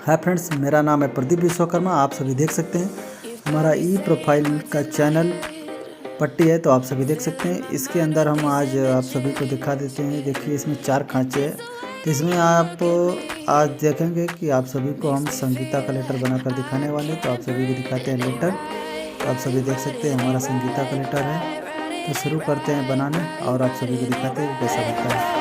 Hi friends, मेरा नाम है प्रदीप विश्वकर्मा। आप सभी देख सकते हैं हमारा ई प्रोफाइल का चैनल पट्टी है, तो आप सभी देख सकते हैं। इसके अंदर हम आज आप सभी को दिखा देते हैं। देखिए, इसमें 4 खांचे हैं, तो इसमें आप आज देखेंगे कि आप सभी को हम संगीता का लेटर बनाकर दिखाने वाले हैं। तो आप सभी को दिखाते हैं लेटर। तो आप सभी देख सकते हैं हमारा संगीता का लेटर है। तो शुरू करते हैं बनाने और आप सभी को दिखाते हैं कैसा बनता है।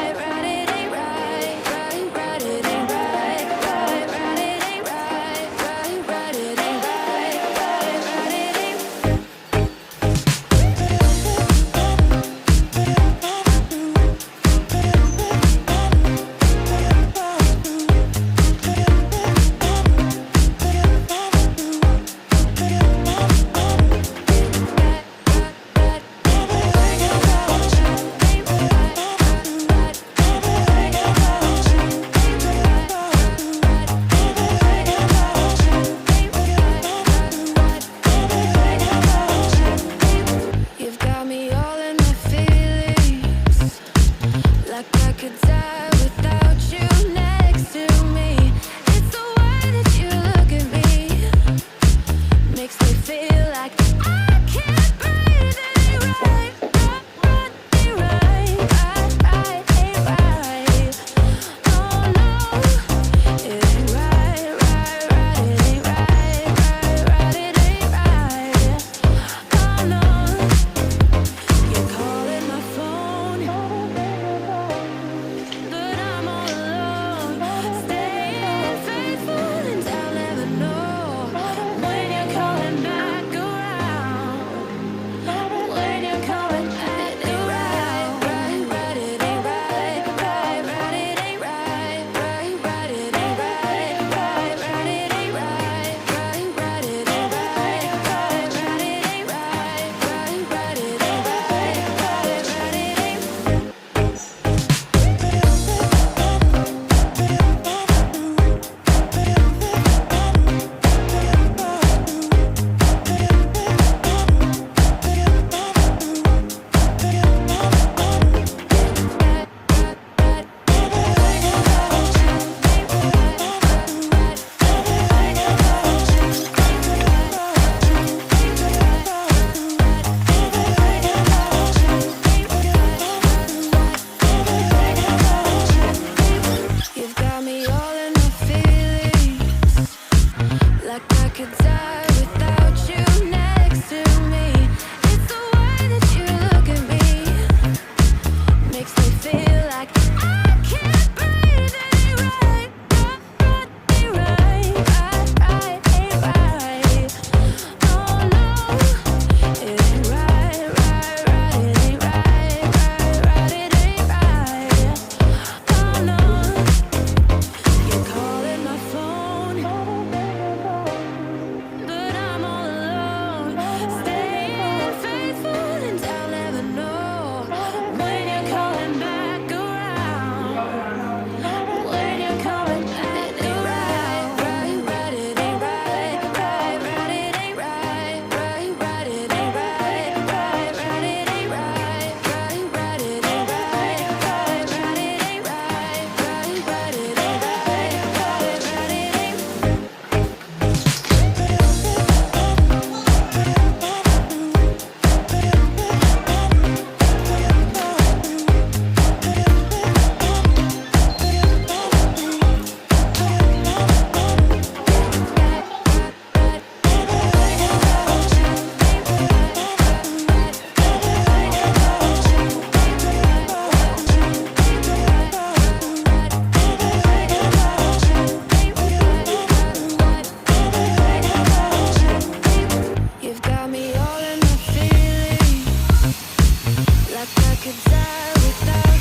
Like I could die without